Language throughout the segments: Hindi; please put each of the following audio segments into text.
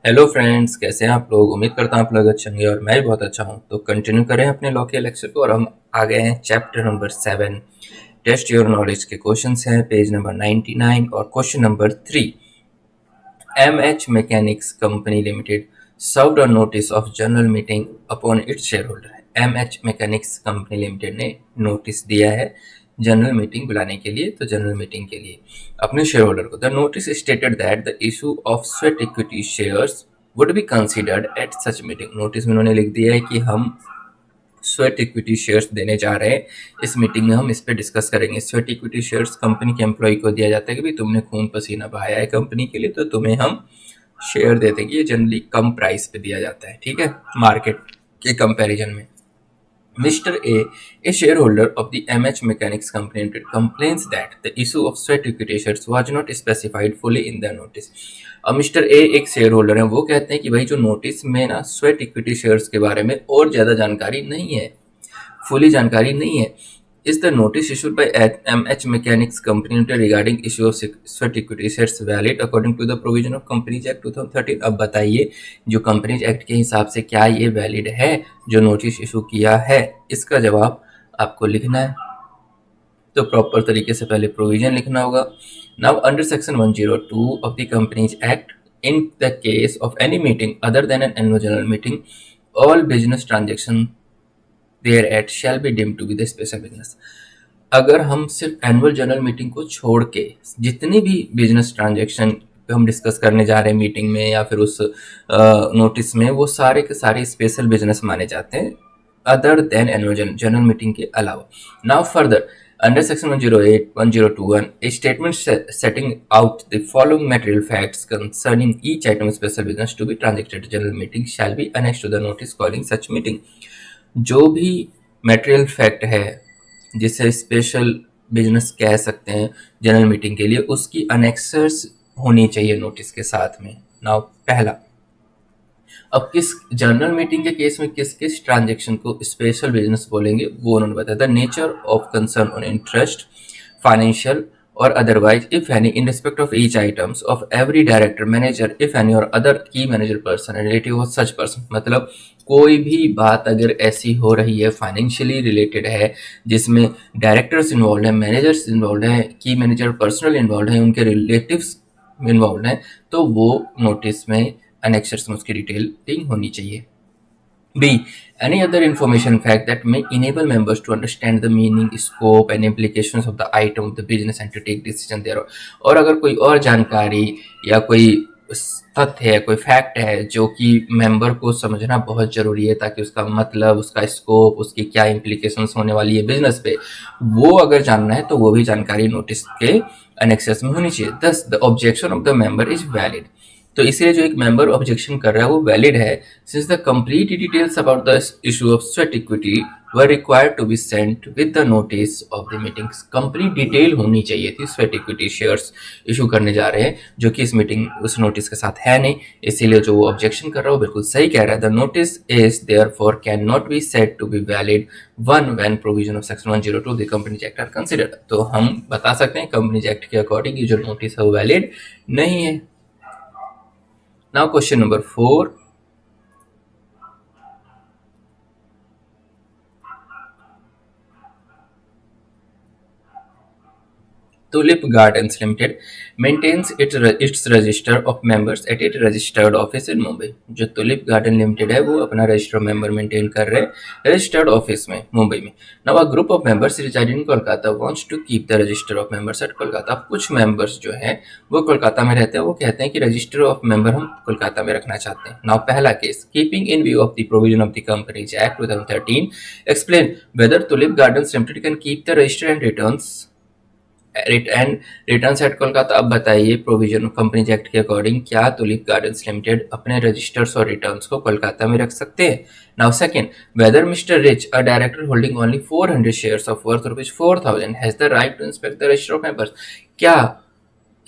हेलो फ्रेंड्स, कैसे हैं आप लोग। उम्मीद करता हूं आप लोग अच्छे होंगे और मैं भी बहुत अच्छा हूं। तो कंटिन्यू करें अपने लॉ के लेक्चर को और हम आ गए हैं chapter number 7। Test your knowledge के क्वेश्चंस हैं पेज नंबर 99 और question number 3। MH Mechanics Company Limited served a notice of general meeting upon its shareholder। MH Mechanics Company Limited ने नोटिस दिया है जनरल मीटिंग बुलाने के लिए, तो जनरल मीटिंग के लिए अपने शेयर होल्डर को। The notice stated that the issue of sweat equity shares would be considered at such meeting. Notice में उन्होंने लिख दिया है कि हम स्वेट इक्विटी शेयर्स देने जा रहे हैं, इस मीटिंग में हम इस पे डिस्कस करेंगे। स्वेट इक्विटी शेयर्स कंपनी के एम्प्लॉय को दिया जाता है कि भाई तुमने खून पसीना बहाया है कंपनी के लिए, तो तुम्हें हम शेयर दे देंगे। ये जनरली कम प्राइस पे दिया जाता है, ठीक है, मार्केट के कंपैरिजन में। Mr. A shareholder of the MH Mechanics Company Limited, complains that the issue of sweat equity shares was not specified fully in the notice। अब मिस्टर ए एक शेयर होल्डर है, वो कहते हैं कि भाई जो नोटिस में ना स्वेट इक्विटी शेयर्स के बारे में और ज़्यादा जानकारी नहीं है, फुली जानकारी नहीं है। Is the notice issued by MH Mechanics Company Limited regarding issue of sweat equity shares valid according to the provision of Companies Act 2013? अब बताइए जो कंपनीज एक्ट के हिसाब से क्या ये वैलिड है जो नोटिस इशू किया है। इसका जवाब आपको लिखना है, तो प्रॉपर तरीके से पहले प्रोविजन लिखना होगा। Now under section 102 of the companies act, in the case of any meeting other than an annual general meeting, all business transaction thereat shall be deemed to be the special business. अगर हम सिर्फ एनुअल जनरल मीटिंग को छोड़ के जितनी भी बिजनेस ट्रांजेक्शन हम डिस्कस करने जा रहे हैं मीटिंग में या फिर उस नोटिस में, वो सारे के सारे स्पेशल बिजनेस माने जाते हैं other than annual general meeting के अलावा। Now further under section 108 1021 a statement setting out the following material facts concerning each item of special business to be transacted at general meeting shall be annexed to the notice calling such meeting। जो भी मटेरियल फैक्ट है जिसे स्पेशल बिजनेस कह सकते हैं जनरल मीटिंग के लिए, उसकी अनेक्सर्स होनी चाहिए नोटिस के साथ में। नाउ पहला, अब किस जनरल मीटिंग के केस में किस किस ट्रांजेक्शन को स्पेशल बिजनेस बोलेंगे वो उन्होंने बताया। The nature of concern on interest, financial or otherwise if any in respect of each items of every director manager if any or other key manager person relative of such person. मतलब कोई भी बात अगर ऐसी हो रही है फाइनेंशियली रिलेटेड है जिसमें डायरेक्टर्स इन्वॉल्व हैं, मैनेजर्स इन्वॉल्व हैं, की मैनेजर पर्सनल इन्वॉल्व हैं, उनके रिलेटिव्स इन्वॉल्व हैं, तो वो नोटिस में annexures में उसकी डिटेलिंग होनी चाहिए। B. Any other information fact that may enable members to understand the meaning, scope and implications of the item of the business and to take decision thereof। और अगर कोई और जानकारी या कोई तथ्य है, कोई फैक्ट है जो कि मेंबर को समझना बहुत जरूरी है ताकि उसका मतलब, उसका स्कोप, उसकी क्या इम्प्लीकेशंस होने वाली है बिजनेस पे, वो अगर जानना है तो वो भी जानकारी नोटिस के अनेक्सेस में होनी चाहिए। Thus the objection of the member is valid। तो इसलिए जो एक मेंबर ऑब्जेक्शन कर रहा है वो वैलिड है, since the complete details about the issue of sweat equity were required to be sent with the notice of the meetings. Complete detail होनी चाहिए थी स्वेट इक्विटी शेयर्स इशू करने जा रहे हैं, जो कि इस मीटिंग उस नोटिस के साथ है नहीं, इसीलिए जो वो ऑब्जेक्शन कर रहा है वो बिल्कुल सही कह रहा है। The notice is therefore can not be said to be valid one when provision of section 102 the companies act are considered. तो हम बता सकते हैं कंपनीज एक्ट के अकॉर्डिंग ये जो नोटिस है वो वैलिड नहीं है। Now question number 4। Tulip Gardens Limited maintains its register of members at its registered office in Mumbai। जो तुलिप गार्डन लिमिटेड है वो अपना रजिस्टर मेंबर मेंटेन कर रहे हैं रजिस्टर्ड ऑफिस में मुंबई में। Now a group of members residing in Kolkata wants to keep the register of members at Kolkata. कुछ मेंबर्स जो हैं वो कोलकाता में रहते हैं, वो कहते हैं कि रजिस्टर ऑफ मेंबर हम कोलकाता में रखना चाहते हैं। नाउ पहला case, keeping in view of the provision of the companies act 2013 explain whether Tulip Gardens Limited can keep the register and return at Kolkata. अब बताइए प्रोविजन कंपनीज एक्ट के अकॉर्डिंग क्या तुलिप गार्डन्स लिमिटेड अपने रजिस्टर्स और रिटर्न्स को कोलकाता में रख सकते हैं। Now second, whether mister Rich a director holding only 400 shares of worth ₹4000 has the right to inspect the register of members. क्या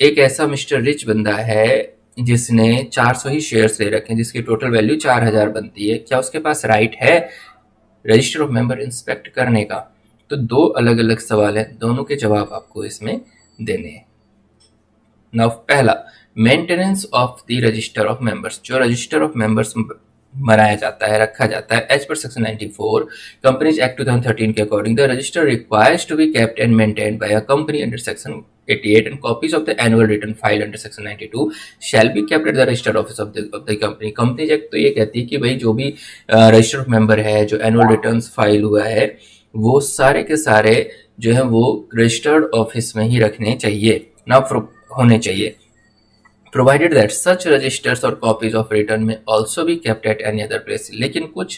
एक ऐसा मिस्टर रिच बंदा है जिसने 400 ही शेयर्स ले रखे हैं जिसकी टोटल वैल्यू 4000 बनती है, क्या उसके पास राइट है रजिस्टर ऑफ मेंबर इंस्पेक्ट करने का? तो दो अलग अलग सवाल हैं, दोनों के जवाब आपको इसमें देने हैं। नाउ पहला, maintenance of the register of members, जो रजिस्टर ऑफ मेंबर्स बनाया जाता है, रखा जाता है as per section 94 companies act 2013 के according the register requires to be kept and maintained by a company under section 88 and copies of the annual return file under section 92 shall be kept at the registered office of the company. Company act तो ये कहती है कि भाई जो भी रजिस्टर ऑफ मेंबर है, जो एनुअल रिटर्न्स फाइल हुआ है, वो सारे के सारे जो है वो रजिस्टर्ड ऑफिस में ही रखने चाहिए, ना होने चाहिए, provided that such registers or copies of return may also be kept at any other place. लेकिन कुछ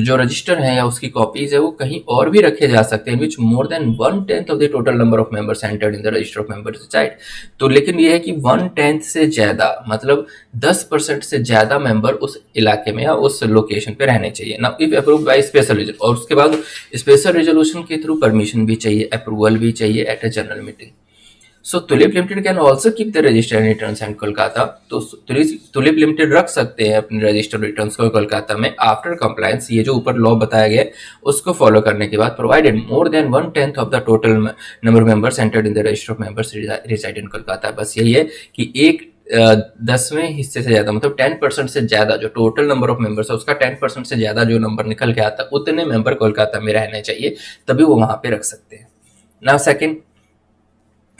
जो रजिस्टर है या उसकी कॉपीज है वो कहीं और भी रखे जा सकते हैं, which more than 1/10 of the total number of members entered in the register of members reside. तो लेकिन ये है कि 1/10 से ज्यादा मतलब 10% से ज्यादा मेंबर उस इलाके में या उस लोकेशन पे रहने चाहिए ना, if approved by special resolution, और उसके बाद स्पेशल रेजोल्यूशन के थ्रू परमिशन भी चाहिए, अप्रूवल भी चाहिए at a general meeting. So tulip limited can also keep the register returns and Kolkata. तो तुलिप लिमिटेड रख सकते हैं अपने रजिस्टर रिटर्न्स को कोलकाता में आफ्टर कंप्लायंस, ये जो ऊपर लॉ बताया गया उसको फॉलो करने के बाद, provided more than 1/10 of the total number of members entered in the register of members reside in Kolkata. बस यही है कि एक 10वें हिस्से से ज्यादा मतलब 10% से ज्यादा जो टोटल नंबर ऑफ मेंबर्स है उसका 10% से ज्यादा जो नंबर निकल के आता उतने मेंबर कोलकाता में रहने चाहिए, तभी वो वहां पे रख सकते हैं. नाउ सेकंड,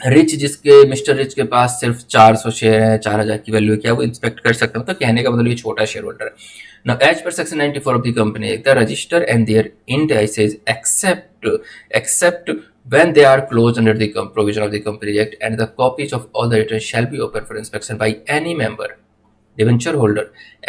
रिच, जिसके मिस्टर रिच के पास सिर्फ 400 शेयर है, 4000 की वैल्यू है, क्या वो इंस्पेक्ट कर सकते हैं? मतलब कहने का मतलब ये छोटा शेयर होल्डर है. Now as per section 94 of the company the register and their indices except when they are closed under the provision of the company act, and the copies of all the returns shall be open for inspection by any member, debenture holder,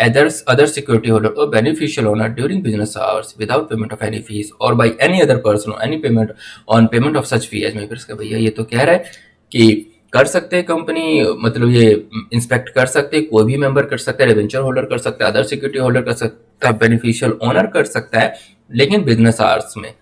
other security holder or beneficial owner during business hours without payment of any fees, or by any other person or any payment on payment of such fee as may be prescribed. भैया ये तो कह रहा है कि कर सकते हैं कंपनी, मतलब ये इंस्पेक्ट कर सकते हैं, कोई भी मेंबर कर सकता है, डिबेंचर होल्डर कर सकता है, अदर सिक्योरिटी होल्डर कर सकता है, बेनिफिशियल ओनर कर सकता है, लेकिन बिजनेस आवर्स में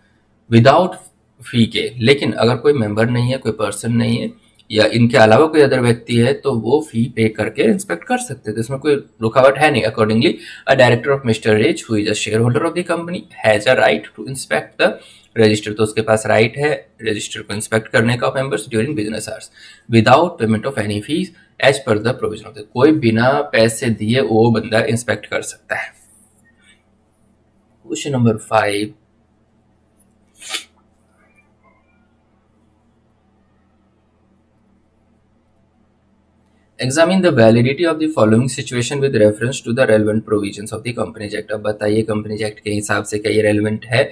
विदाउट फी के. लेकिन अगर कोई मेंबर नहीं है, कोई पर्सन नहीं है, या इनके अलावा कोई अदर व्यक्ति है, तो वो फी पे करके इंस्पेक्ट कर सकते हैं, तो इसमें कोई रुकावट है नहीं. Accordingly a director of mister Rich who is a share holder of the company has a right to inspect the register. तो उसके पास राइट है रजिस्टर को इंस्पेक्ट करने का members during business hours without payment of any fees as per the provision of the. कोई बिना पैसे दिए वो बंदा इंस्पेक्ट कर सकता है. Question number 5, Examine the validity of the following situation with reference to the relevant provisions of the Companies Act. अब बताइए Companies Act के हिसाब से क्या ये relevant है?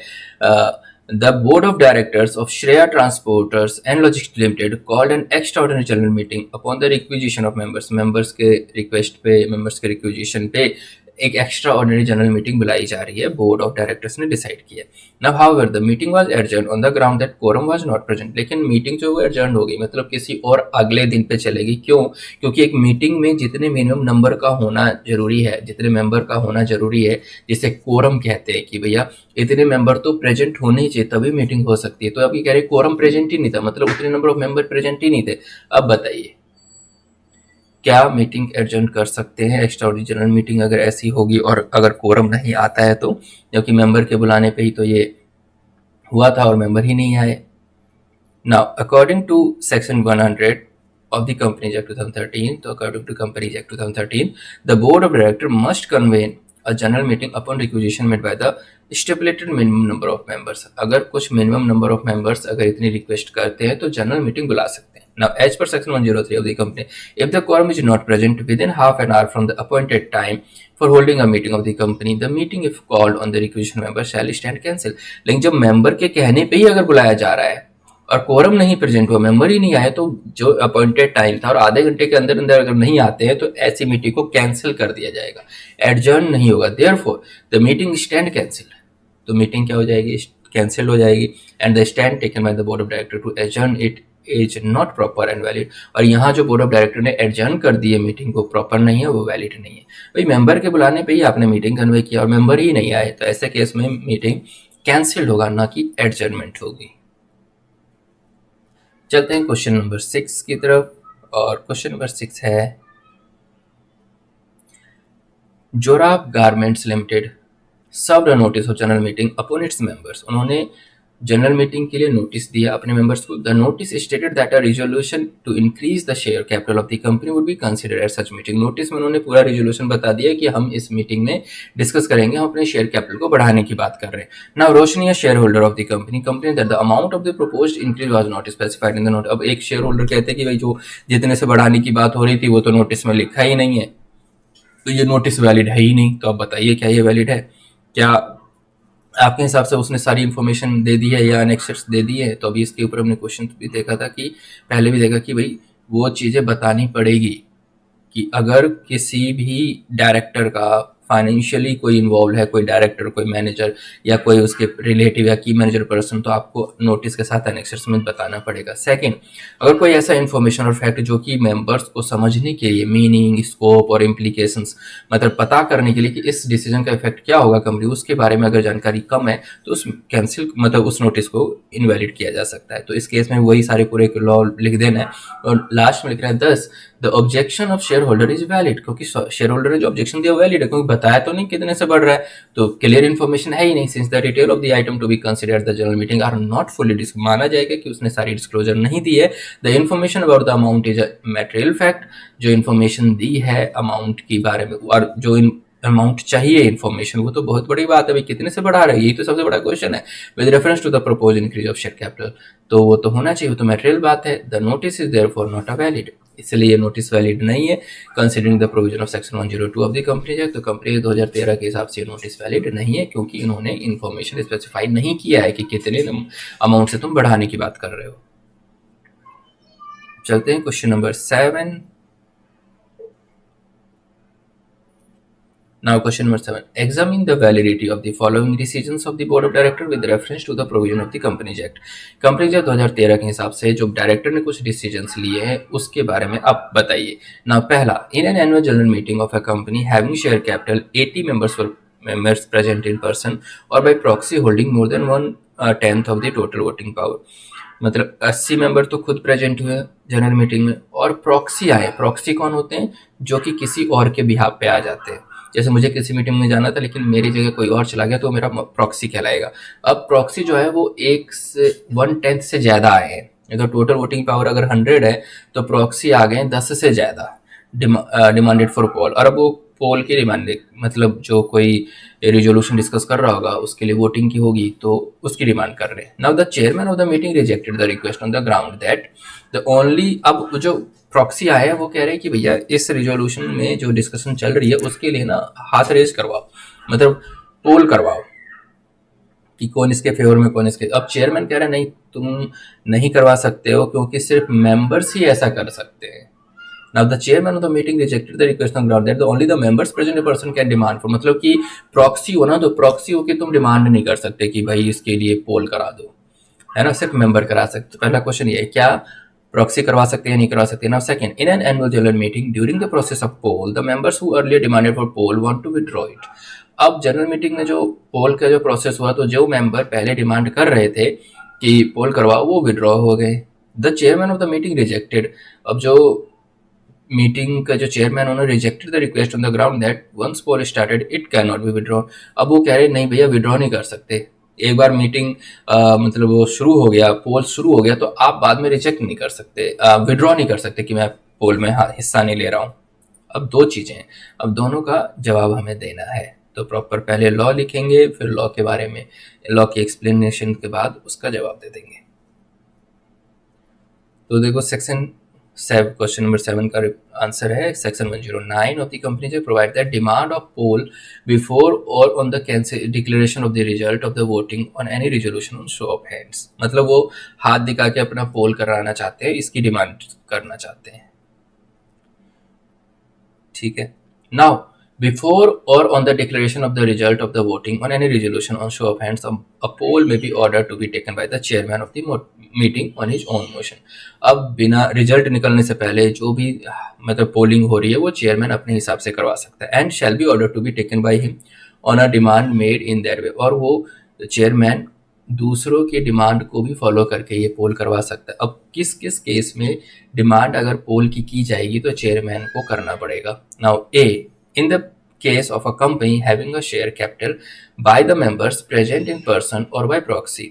The Board of Directors of Shreya Transporters and Logistics Limited called an extraordinary general meeting upon the requisition of members. Members के request पे, members के requisition पे एक एक्स्ट्रा ऑर्डिनरी जनरल मीटिंग बुलाई जा रही है, बोर्ड ऑफ डायरेक्टर्स ने डिसाइड किया. Now however the meeting was adjourned on the ground that quorum was not present. लेकिन मीटिंग जो है एडजर्न हो गई, मतलब किसी और अगले दिन पे चलेगी. क्यों? क्योंकि एक मीटिंग में जितने मिनिमम नंबर का होना जरूरी है, जितने मेंबर का होना जरूरी है, जिसे कोरम कहते हैं कि भैया इतने मेंबर तो प्रेजेंट होने ही चाहिए तभी मीटिंग हो सकती है. तो अभी कह रहे कोरम प्रेजेंट ही नहीं था, मतलब उतने नंबर ऑफ मेंबर प्रेजेंट ही नहीं थे. अब बताइए क्या मीटिंग एडजर्न कर सकते हैं? एक्स्ट्राऑर्डिनरी जनरल मीटिंग अगर ऐसी होगी और अगर कोरम नहीं आता है तो, क्योंकि मेंबर के बुलाने पे ही तो ये हुआ था और मेंबर ही नहीं आए. Now according to section 100 of the Companies Act 2013, तो according to Companies Act 2013, the board of director must convene a general meeting upon requisition made by the stipulated minimum number of members. अगर कुछ minimum number of members अगर इतनी request करते हैं तो general meeting बुला सकते हैं. Now, as per section 103 of the company, if the quorum is not present within half an hour from the appointed time for holding a meeting of the company, the meeting if called on the requisition member shall stand cancelled. लेकिन जब member के कहने पे ही अगर बुलाया जा रहा है और कोरम नहीं प्रेजेंट हुआ, मेंबर ही नहीं आए, तो जो अपॉइंटेड टाइम था और आधे घंटे के अंदर अंदर अगर नहीं आते हैं तो ऐसी मीटिंग को कैंसिल कर दिया जाएगा, एडजर्न नहीं होगा. Therefore the meeting stand cancel. तो मीटिंग क्या हो जाएगी? कैंसिल हो जाएगी. And the stand taken by the board of director to adjourn it is not proper and valid. और यहाँ जो बोर्ड ऑफ डायरेक्टर ने एडजर्न कर दी है मीटिंग को, प्रॉपर नहीं है, वो वैलिड नहीं है. भाई मेंबर के बुलाने पे ही आपने मीटिंग कन्वे किया और मेंबर ही नहीं आए, तो ऐसे केस में मीटिंग कैंसिल होगा, ना कि एडजर्नमेंट होगी. चलते हैं क्वेश्चन नंबर 6 की तरफ. और क्वेश्चन नंबर 6 है Zorab garments limited served a notice of general meeting upon its members. उन्होंने जनरल मीटिंग के लिए नोटिस दिया अपने मेंबर्स को। The notice stated that a resolution to increase the share capital of the company would be considered at such meeting. Notice में उन्होंने पूरा रिजोल्यूशन बता दिया कि हम इस मीटिंग में डिस्कस करेंगे, हम अपने शेयर कैपिटल को बढ़ाने की बात कर रहे हैं। Now Roshni share holder of the company that the amount of the proposed increase was not specified in the note. अब एक शेयर होल्डर कहते हैं कि भाई जो जितने से बढ़ाने की बात हो रही थी वो तो नोटिस में लिखा ही नहीं है, तो ये नोटिस वैलिड है ही नहीं। तो आप बताइए क्या ये वैलिड है? क्या आपके हिसाब से उसने सारी इन्फॉर्मेशन दे दी है या एनेक्सर्स दे दिए है? तो अभी इसके ऊपर हमने क्वेश्चन भी देखा था कि पहले भी देखा कि भाई वो चीज़ें बतानी पड़ेगी कि अगर किसी भी डायरेक्टर का फाइनेंशियली कोई इन्वॉल्व है, कोई डायरेक्टर, कोई मैनेजर या कोई उसके रिलेटिव या की मैनेजर पर्सन, तो आपको नोटिस के साथ एनेक्सर्स में बताना पड़ेगा। सेकंड, अगर कोई ऐसा इन्फॉर्मेशन और फैक्ट जो कि मेंबर्स को समझने के लिए मीनिंग, स्कोप और इम्प्लीकेशंस, मतलब पता करने के लिए कि इस डिसीजन का इफेक्ट क्या होगा कंपनी, उसके बारे में अगर जानकारी कम है तो उस कैंसिल मतलब उस नोटिस को इनवैलिड किया जा सकता है। तो इस केस में वही सारे पूरे लॉ लिख देना है और लास्ट में लिख रहा है 10 the objection of share holder is valid, क्योंकि शेयर होल्डर ने जो ऑब्जेक्शन दिया वैलिड है, क्योंकि बताया तो नहीं कितने से बढ़ रहा है, तो क्लियर इन्फॉर्मेशन है ही नहीं। Since the detail of the item to be considered the general meeting are not fully माना जाएगा कि उसने सारी डिस्क्लोजर नहीं दी है। The information about the amount is a material fact, जो इन्फॉर्मेशन दी है अमाउंट के बारे में और जो अमाउंट चाहिए इन्फॉर्मेशन, वो तो बहुत बड़ी बात है भाई, कितने से बढ़ा रहे हैं, यही तो सबसे बड़ा क्वेश्चन है। With reference to the propose increase of share capital, तो वो तो होना चाहिए, वो तो मटेरियल बात है। The notice is therefore not a valid, इसलिए ये नोटिस वैलिड नहीं है। Considering the provision of section 102 of the company act, तो कंपनी 2013 के हिसाब से ये नोटिस वैलिड नहीं है, क्योंकि इन्होंने इन्फॉर्मेशन स्पेसिफाई नहीं किया है कि कितने अमाउंट से तुम बढ़ाने की बात कर रहे हो। चलते हैं question number 7। Now question number 7. Examine the validity of the following decisions of the board of directors with reference to the provision of the Companies Act. Companies Act 2013 के हिसाब से जो डायरेक्टर ने कुछ डिसीजंस लिए हैं उसके बारे में आप बताइए। Now पहला, in an annual general meeting of a company having share capital 80 members present in person or by proxy holding more than 1/10 of the total voting power, मतलब 80 मेंबर तो खुद प्रेजेंट हुए जनरल मीटिंग में और प्रॉक्सी आए। प्रॉक्सी कौन होते हैं? जो कि किसी और के बिहाफ पे आ जाते हैं। जैसे मुझे किसी मीटिंग में जाना था लेकिन मेरी जगह कोई और चला गया तो मेरा प्रॉक्सी कहलाएगा। अब प्रॉक्सी जो है वो 1/10 से ज़्यादा आए हैं। अगर टोटल वोटिंग पावर अगर 100 है तो प्रॉक्सी आ गए 10 से ज़्यादा डिमांडेड फॉर पोल। और अब वो पोल की डिमांड मतलब जो कोई रिजोल्यूशन डिस्कस कर रहा होगा उसके लिए वोटिंग की होगी तो उसकी डिमांड कर रहे हैं। Now the chairman of the meeting rejected the request on the ground that the only, अब जो प्रॉक्सी आया है वो कह रहे हैं कि भैया इस रिजोल्यूशन में जो डिस्कशन चल रही है उसके लिए ना हाथ रेज करवाओ, मतलब पोल करवाओ कि कौन इसके फेवर में कौन इसके। अब चेयरमैन कह रहे हैं नहीं, तुम नहीं करवा सकते हो क्योंकि सिर्फ मेंबर्स ही ऐसा कर सकते हैं। Now the chairman of the meeting rejected the request on ground that the only the members present a person can demand for, मतलब कि प्रॉक्सी हो ना, तो प्रॉक्सी हो के तुम डिमांड नहीं कर सकते कि भाई इसके लिए पोल करा दो, है ना, सिर्फ मेंबर करा सकते। पहला क्वेश्चन ये है, क्या प्रॉक्सी करवा सकते हैं नहीं करवा सकते। Now second, in an annual general meeting during the process of poll the members who earlier demanded for poll want to withdraw it. अब जनरल मीटिंग में जो पोल का जो प्रोसेस हुआ तो जो मेंबर पहले डिमांड कर रहे थे कि पोल करवाओ वो विड्रॉ हो गए। The chairman of the meeting rejected, अब जो मीटिंग का जो चेयरमैन उन्होंने rejected the request on the ground that once poll started it can not be withdrawn. अब वो कह रहे नहीं भैया विड्रॉ नहीं कर सकते, एक बार मीटिंग मतलब वो शुरू हो गया, पोल शुरू हो गया तो आप बाद में रिजेक्ट नहीं कर सकते, विड्रॉ नहीं कर सकते कि मैं पोल में हिस्सा नहीं ले रहा हूँ। अब दो चीज़ें हैं, अब दोनों का जवाब हमें देना है। तो प्रॉपर पहले लॉ लिखेंगे, फिर लॉ के बारे में, लॉ की एक्सप्लेनेशन के बाद उसका जवाब दे देंगे। तो देखो सेक्शन क्वेश्चन नंबर 7 का आंसर है सेक्शन 109 ऑफ द कंपनी जो provide that demand of poll before or on the declaration of the result of the voting on any resolution on show of hands, मतलब वो हाथ दिखा के अपना पोल कराना चाहते हैं, इसकी डिमांड करना चाहते हैं। ठीक है, now before or on the declaration of the result of the voting on any resolution on show of hands, a poll may be ordered to be taken by the chairman of the meeting on his own motion। अब बिना रिजल्ट निकलने से पहले जो भी मतलब पोलिंग हो रही है वो चेयरमैन अपने हिसाब से करवा सकता है। And shall be order to be taken by him on a demand made in their way, और वो चेयरमैन दूसरों की डिमांड को भी फॉलो करके ये पोल करवा सकता है। अब किस किस केस में डिमांड अगर पोल की जाएगी तो चेयरमैन को करना पड़ेगा। Now A, in the case of a company having a share capital by the members present in person or by proxy,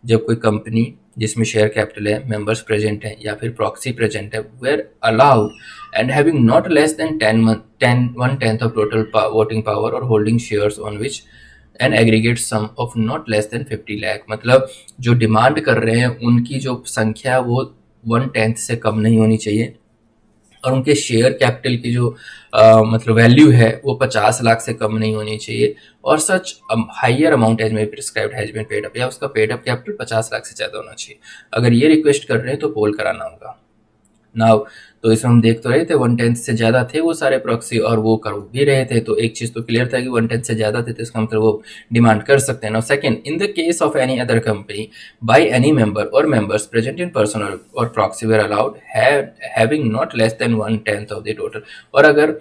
जब कोई कंपनी जिसमें शेयर कैपिटल है, मेंबर्स प्रेजेंट हैं या फिर प्रॉक्सी प्रेजेंट है, where allowed and having not less than 1/10 of total voting power or holding shares on which an aggregate sum of not less than 50 lakh. मतलब जो डिमांड कर रहे हैं उनकी जो संख्या है वो 1/10 से कम नहीं होनी चाहिए और उनके शेयर कैपिटल की जो मतलब वैल्यू है वो 50 लाख से कम नहीं होनी चाहिए और such higher amount as may prescribed has been paid up, या उसका पेड अप कैपिटल 50 लाख से ज़्यादा होना चाहिए। अगर ये रिक्वेस्ट कर रहे हैं तो पोल कराना होगा। नाउ तो इसमें हम देख तो रहे थे 1/10 से ज़्यादा थे वो सारे प्रॉक्सी और वो कर भी रहे थे, तो एक चीज़ तो क्लियर था कि 1/10 से ज़्यादा थे तो इसका मतलब वो डिमांड कर सकते हैं। Now second, in the case of any other company by any member और मेंबर्स प्रेजेंट इन पर्सन और proxy were allowed having not less than 1/10 of the total. और अगर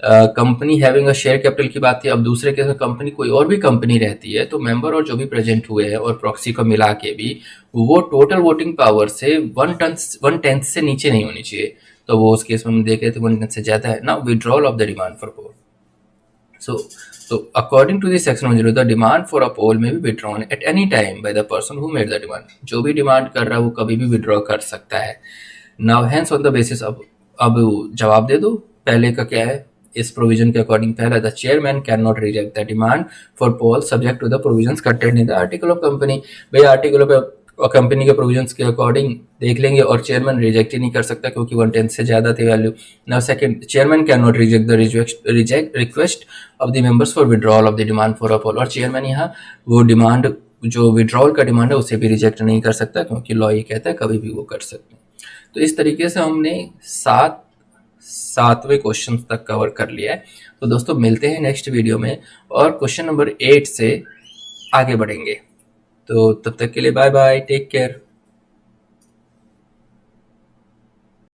company having a share capital की बात थी, अब दूसरे केस में कंपनी कोई और भी कंपनी रहती है तो मेंबर और जो भी प्रेजेंट हुए हैं और प्रॉक्सी को मिला के भी वो टोटल वोटिंग पावर से 1/10 से नीचे नहीं होनी चाहिए। तो वो उस केस में हम देखे थे 1/10 से ज़्यादा है ना, withdrawal of the demand for poll. So according to the section 102, the demand for a poll may be withdrawn at any time by the person who made the demand। जो भी डिमांड कर रहा है वो कभी भी विड्रॉ कर सकता है। Now hence on the basis अब जवाब दे दो, पहले का क्या है इस प्रोविजन के अकॉर्डिंग। पहला, the chairman can not reject the demand for poll subject to the provisions content in the article of company. भाई आर्टिकल ऑफ कंपनी के प्रोविजंस के अकॉर्डिंग देख लेंगे और चेयरमैन रिजेक्ट ही नहीं कर सकता क्योंकि 1/10 से ज़्यादा थी value. Now second, chairman can not reject the request of the members for withdrawal of the demand for a poll. और चेयरमैन यहाँ वो डिमांड जो विड्रॉल का डिमांड है उसे भी रिजेक्ट नहीं कर सकता क्योंकि लॉ ये कहता है कभी भी वो कर सकते हैं। तो इस तरीके से हमने सातवें क्वेश्चन तक कवर कर लिया है। तो दोस्तों मिलते हैं नेक्स्ट वीडियो में और क्वेश्चन नंबर 8 से आगे बढ़ेंगे। तो तब तक के लिए बाय बाय, टेक केयर।